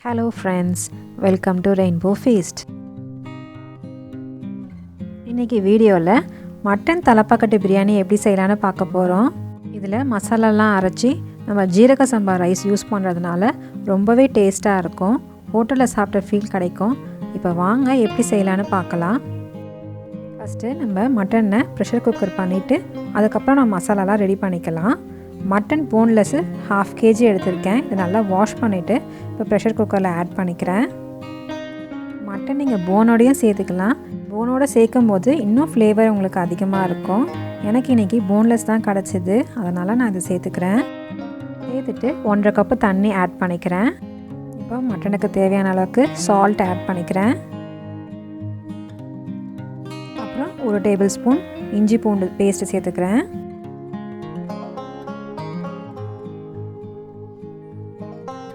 Hello friends, welcome to Rainbow Feast. இன்னைக்கு வீடியோவில் mutton Thalappakatti biryani எப்படி செய்யலான்னு பார்க்க போகிறோம். இதில் மசாலாலாம் அரைச்சி நம்ம ஜீரக சம்பா ரைஸ் யூஸ் பண்ணுறதுனால ரொம்பவே டேஸ்ட்டாக இருக்கும். ஹோட்டலில் சாப்பிட்ட ஃபீல் கிடைக்கும். இப்போ வாங்க எப்படி செய்யலான்னு பார்க்கலாம். ஃபஸ்ட்டு நம்ம மட்டனை ப்ரெஷர் குக்கர் பண்ணிவிட்டு அதுக்கப்புறம் நம்ம மசாலாலாம் ரெடி பண்ணிக்கலாம். மட்டன் போன்லெஸ்ஸு 1/2 kg எடுத்திருக்கேன். இதை நல்லா வாஷ் பண்ணிவிட்டு இப்போ ப்ரெஷர் குக்கரில் ஆட் பண்ணிக்கிறேன். மட்டன் நீங்கள் போனோடையும் சேர்த்துக்கலாம். போனோடு சேர்க்கும் போது இன்னும் ஃப்ளேவர் உங்களுக்கு அதிகமாக இருக்கும். எனக்கு இன்றைக்கி போன்லெஸ் தான் கிடச்சிது, அதனால் நான் இதை சேர்த்துக்கிறேன். சேர்த்துட்டு 1.5 கப்பு தண்ணி ஆட் பண்ணிக்கிறேன். இப்போ மட்டனுக்கு தேவையான அளவுக்கு சால்ட் ஆட் பண்ணிக்கிறேன். அப்புறம் 1 டேபிள் ஸ்பூன் இஞ்சி பூண்டு பேஸ்ட்டு சேர்த்துக்கிறேன்.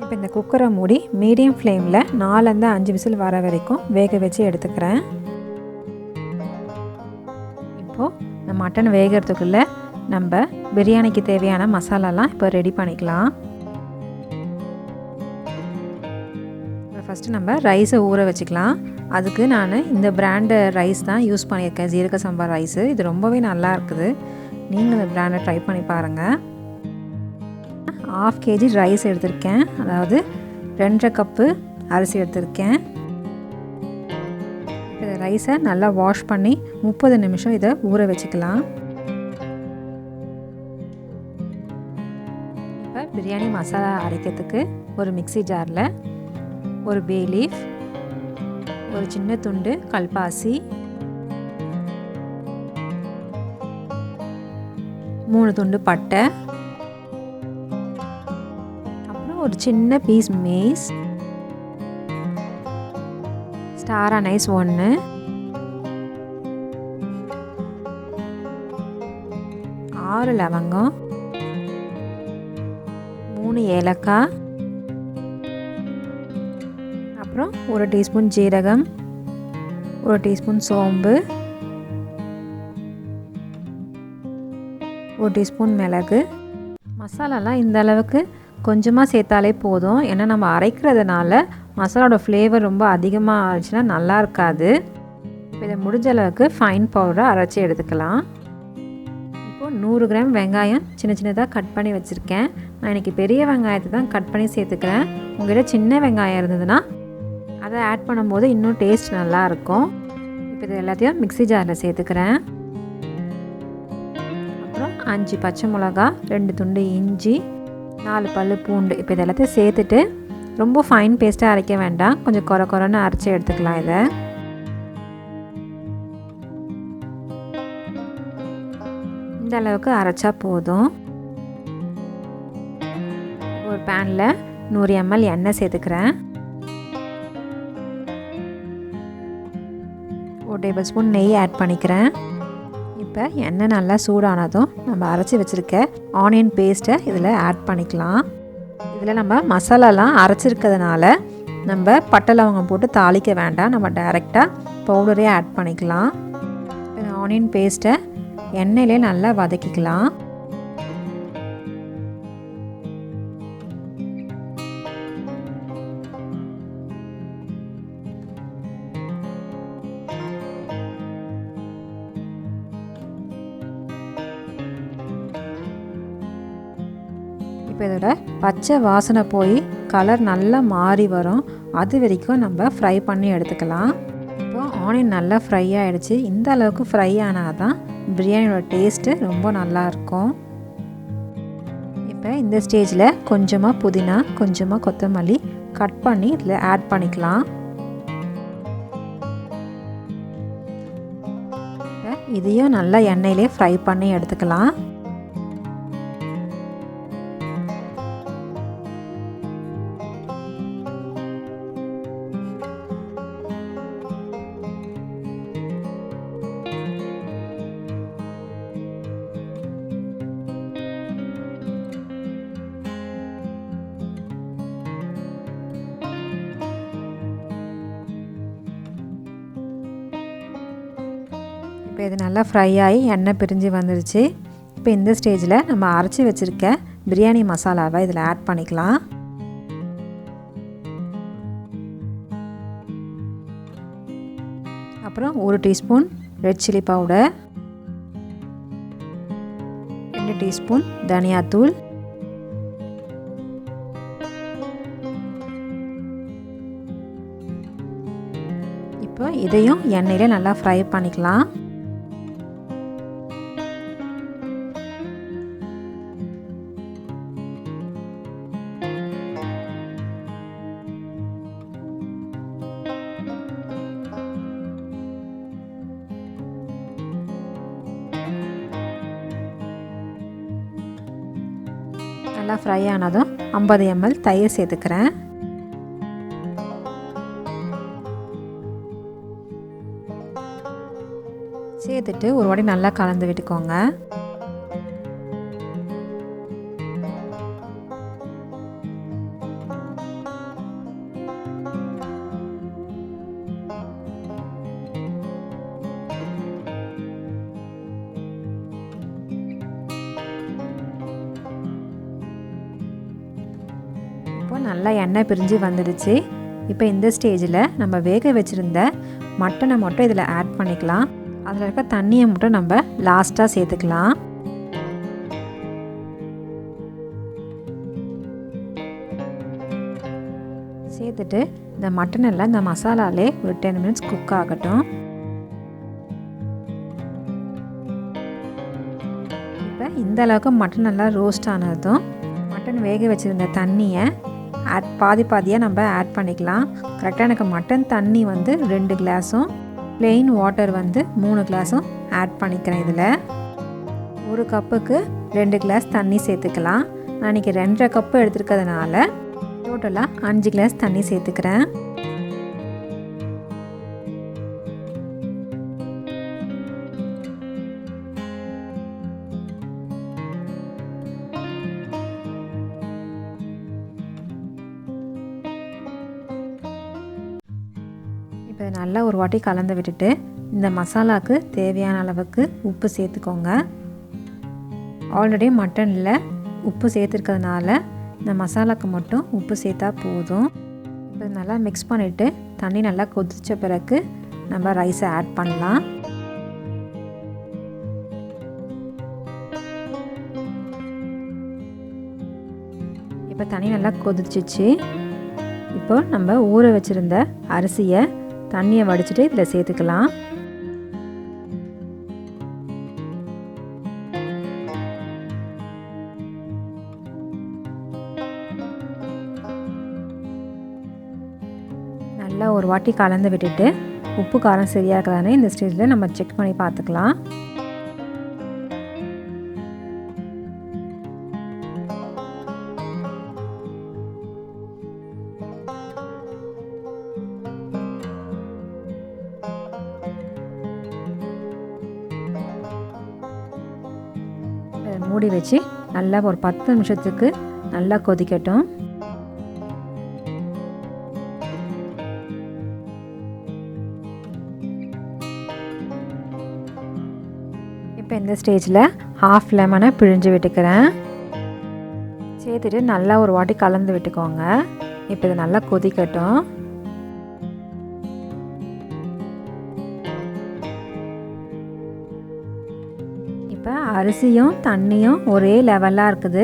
இப்போ இந்த குக்கரை மூடி மீடியம் ஃப்ளேமில் 4-5 விசில் வர வரைக்கும் வேக வச்சு எடுத்துக்கிறேன். இப்போது இந்த மட்டன் வேகிறதுக்குள்ளே நம்ம பிரியாணிக்கு தேவையான மசாலாலாம் இப்போ ரெடி பண்ணிக்கலாம். ஃபஸ்ட்டு நம்ம ரைஸை ஊற வச்சுக்கலாம். அதுக்கு நான் இந்த பிராண்டு ரைஸ் தான் யூஸ் பண்ணியிருக்கேன், ஜீரக சம்பா ரைஸு. இது ரொம்பவே நல்லா இருக்குது. நீங்கள் இந்த பிராண்டை ட்ரை பண்ணி பாருங்கள். 1/2 kg ரைஸ் எடுத்திருக்கேன், அதாவது 2.5 கப்பு அரிசி எடுத்திருக்கேன். இந்த ரைஸை நல்லா வாஷ் பண்ணி 30 நிமிஷம் இதை ஊற வச்சுக்கலாம். இப்போ பிரியாணி மசாலா அரைக்கிறதுக்கு ஒரு மிக்ஸி ஜாரில் ஒரு பே லீஃப், ஒரு சின்ன துண்டு கல்பாசி, 3 துண்டு பட்டை, ஒரு சின்ன பீஸ் மேஸ், ஸ்டார் அனைஸ் 1, 6 லவங்கம், 3 ஏலக்காய், அப்புறம் 1 டீஸ்பூன் ஜீரகம், 1 டீஸ்பூன் சோம்பு, 1 டீஸ்பூன் மிளகு. மசாலாலாம் இந்த அளவுக்கு கொஞ்சமாக சேர்த்தாலே போதும். ஏன்னா நம்ம அரைக்கிறதுனால மசாலாவோட ஃப்ளேவர் ரொம்ப அதிகமாக ஆச்சுன்னா நல்லா இருக்காது. இப்போ இதை முடிஞ்ச அளவுக்கு ஃபைன் பவுடரை அரைச்சி எடுத்துக்கலாம். இப்போது 100 கிராம் வெங்காயம் சின்ன சின்னதாக கட் பண்ணி வச்சுருக்கேன். நான் இன்றைக்கி பெரிய வெங்காயத்தை தான் கட் பண்ணி சேர்த்துக்கிறேன். உங்கள்கிட்ட சின்ன வெங்காயம் இருந்ததுன்னா அதை ஆட் பண்ணும்போது இன்னும் டேஸ்ட் நல்லாயிருக்கும். இப்போ இது எல்லாத்தையும் மிக்ஸி ஜாரில் சேர்த்துக்கிறேன். அப்புறம் 5 பச்சை மிளகா, 2 துண்டு இஞ்சி, 4 பல் பூண்டு. இப்போ இது எல்லாத்தையும் சேர்த்துட்டு ரொம்ப ஃபைன் பேஸ்ட்டாக அரைக்க வேண்டாம், கொஞ்சம் கொரன்னு அரைச்சி எடுத்துக்கலாம். இதை இந்த அளவுக்கு அரைச்சா போதும். ஒரு பேனில் 100 ml எண்ணெய் சேர்த்துக்கிறேன். 1 டேபிள் ஸ்பூன் நெய் ஆட் பண்ணிக்கிறேன். இப்போ எண்ணெய் நல்லா சூடானதும் நம்ம அரைச்சி வச்சுருக்க ஆனியன் பேஸ்ட்டை இதில் ஆட் பண்ணிக்கலாம். இதில் நம்ம மசாலாலாம் அரைச்சிருக்கிறதுனால நம்ம பட்டை லவங்கம் போட்டு தாளிக்க வேண்டாம், நம்ம டைரெக்டாக பவுடரே ஆட் பண்ணிக்கலாம். இந்த ஆனியன் பேஸ்ட்டை எண்ணெயிலே நல்லா வதக்கிக்கலாம். இப்போ இதோட பச்சை வாசனை போய் கலர் நல்லா மாறி வரும், அது வரைக்கும் நம்ம ஃப்ரை பண்ணி எடுத்துக்கலாம். இப்போது ஆனியன் நல்லா ஃப்ரை ஆகிடுச்சு. இந்த அளவுக்கு ஃப்ரை ஆனால் தான் பிரியாணியோட டேஸ்ட்டு ரொம்ப நல்லாயிருக்கும். இப்போ இந்த ஸ்டேஜில் கொஞ்சமாக புதினா, கொஞ்சமாக கொத்தமல்லி கட் பண்ணி இதில் ஆட் பண்ணிக்கலாம். இதையும் நல்லா எண்ணெயிலே ஃப்ரை பண்ணி எடுத்துக்கலாம். இப்போ இது நல்லா ஃப்ரை ஆகி எண்ணெய் பிரிஞ்சு வந்துடுச்சு. இப்போ இந்த ஸ்டேஜில் நம்ம அரைச்சி வச்சுருக்க பிரியாணி மசாலாவை இதில் ஆட் பண்ணிக்கலாம். அப்புறம் 1 teaspoon red chilli powder, 2 teaspoon தனியாத்தூள், இப்போ இதையும் எண்ணெயில் நல்லா ஃப்ரை பண்ணிக்கலாம். நல்லா ஃப்ரை ஆனதும் 50 ml தயிர் சேர்த்துக்கிறேன். சேர்த்துட்டு ஒரு வாட்டி நல்லா கலந்து விட்டுக்கோங்க. இப்போ நல்லா எண்ணெய் பிரிஞ்சு வந்துடுச்சு. இப்போ இந்த ஸ்டேஜில் நம்ம வேக வச்சுருந்த மட்டனை மட்டும் இதில் ஆட் பண்ணிக்கலாம். அதில் இருக்க தண்ணியை மட்டும் நம்ம லாஸ்ட்டாக சேர்த்துக்கலாம். சேர்த்துட்டு இந்த மட்டன் எல்லாம் இந்த மசாலாலே ஒரு 10 minutes குக் ஆகட்டும். இப்போ இந்த அளவுக்கு மட்டன் நல்லா ரோஸ்ட் ஆனதும் மட்டன் வேக வச்சுருந்த தண்ணியை பாதி பாதியாக நம்ம ஆட் பண்ணிக்கலாம். கரெக்டாக எனக்கு மட்டன் தண்ணி வந்து 2 கிளாஸும் plain வாட்டர் வந்து 3 கிளாஸும் ஆட் பண்ணிக்கிறேன். இதில் 1 கப்புக்கு 2 கிளாஸ் தண்ணி சேர்த்துக்கலாம். நான் இன்றைக்கி 2.5 கப்பு எடுத்துருக்கிறதுனால டோட்டலாக 5 கிளாஸ் தண்ணி சேர்த்துக்கிறேன். இப்போ நல்லா ஒரு வாட்டி கலந்து விட்டுட்டு இந்த மசாலாவுக்கு தேவையான அளவுக்கு உப்பு சேர்த்துக்கோங்க. ஆல்ரெடி மட்டனில் உப்பு சேர்த்துருக்கிறதுனால இந்த மசாலாவுக்கு மட்டும் உப்பு சேர்த்தா போதும். இப்போ நல்லா மிக்ஸ் பண்ணிவிட்டு தண்ணி நல்லா கொதித்த பிறகு நம்ம ரைஸை ஆட் பண்ணலாம். இப்போ தண்ணி நல்லா கொதிச்சிச்சு. இப்போ நம்ம ஊற வச்சுருந்த அரிசியை தண்ணியை வடிச்சிட்டு இதில் சேர்த்துக்கலாம். நல்லா ஒரு வாட்டி கலந்து விட்டுட்டு உப்பு காரம் சரியாக இருக்குதானே இந்த ஸ்டேஜில் நம்ம செக் பண்ணி பார்த்துக்கலாம். மூடி வச்சு நல்லா ஒரு 10 நிமிஷத்துக்கு நல்லா கொதிக்கட்டும். இப்போ இந்த ஸ்டேஜில் ஹாஃப் லெமனை பிழிஞ்சு விட்டுக்கிறேன். சேர்த்துட்டு நல்லா ஒரு வாட்டி கலந்து விட்டுக்கோங்க. இப்போ இது நல்லா கொதிக்கட்டும். இப்போ அரிசியும் தண்ணியும் ஒரே லெவலாக இருக்குது.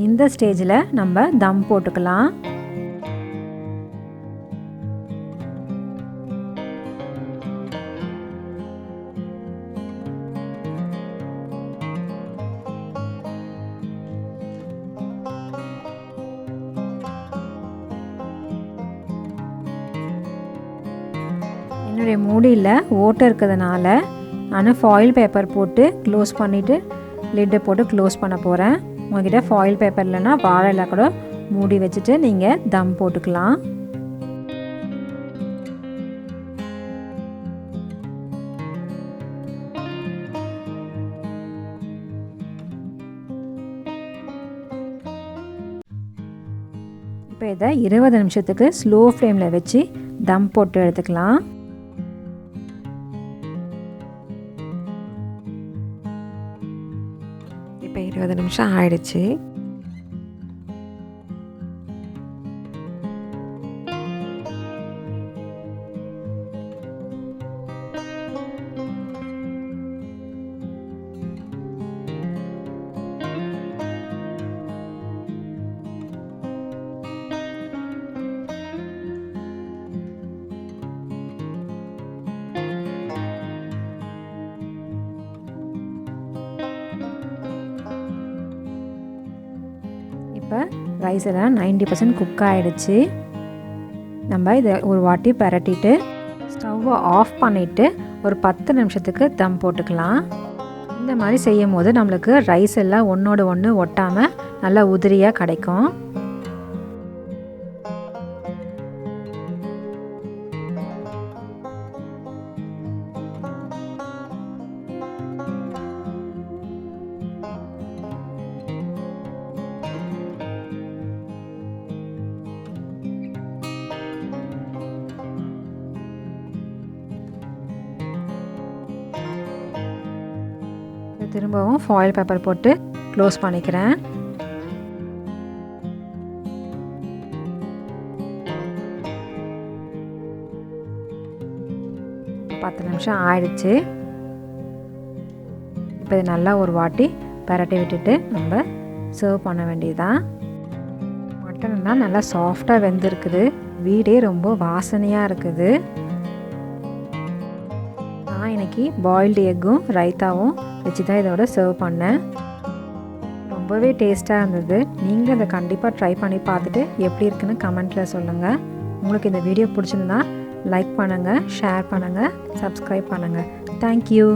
இந்த ஸ்டேஜில் நம்ம தம் போட்டுக்கலாம். என்னுடைய மூடியில் ஓட்டை இருக்கிறதுனால நான் ஃபாயில் பேப்பர் போட்டு க்ளோஸ் பண்ணிவிட்டு லிட்டை போட்டு க்ளோஸ் பண்ண போகிறேன். உங்கள்கிட்ட ஃபாயில் பேப்பர் இல்லைன்னா வாழை இலை கூட மூடி வச்சுட்டு நீங்கள் தம் போட்டுக்கலாம். இப்போ இதை 20 நிமிஷத்துக்கு ஸ்லோ ஃப்ளேமில் வச்சு தம் போட்டு எடுத்துக்கலாம். இப்போ 20 நிமிஷம் ஆயிடுச்சு. இப்போ ரைஸ் எல்லாம் 90% குக் ஆகிடுச்சு. நம்ம இதை ஒரு வாட்டி பரட்டிட்டு ஸ்டவ்வை ஆஃப் பண்ணிவிட்டு ஒரு 10 நிமிஷத்துக்கு தம் போட்டுக்கலாம். இந்த மாதிரி செய்யும் போது நம்மளுக்கு ரைஸ் எல்லாம் ஒன்றோடு ஒன்று ஒட்டாமல் நல்லா உதிரியாக கிடைக்கும். திரும்பவும் ஃபாயில் பேப்பர் போட்டு க்ளோஸ் பண்ணிக்கிறேன். பத்து நிமிஷம் ஆயிடுச்சு. இப்போ இது நல்லா ஒரு வாட்டி பரட்டி விட்டுட்டு நம்ம சர்வ் பண்ண வேண்டியதுதான். மட்டன்லாம் நல்லா சாஃப்டாக வெந்திருக்குது. வீடே ரொம்ப வாசனையாக இருக்குது. நான் இன்றைக்கி பாயில்டு எக்கும் ரைத்தாவும் வச்சு தான் இதோட சர்வ் பண்ணேன். ரொம்பவே டேஸ்ட்டாக இருந்தது. நீங்கள் அதை கண்டிப்பாக ட்ரை பண்ணி பார்த்துட்டு எப்படி இருக்குன்னு கமெண்ட்டில் சொல்லுங்கள். உங்களுக்கு இந்த வீடியோ பிடிச்சிருந்தா லைக் பண்ணுங்கள், ஷேர் பண்ணுங்கள், சப்ஸ்கிரைப் பண்ணுங்கள். தேங்க்யூ.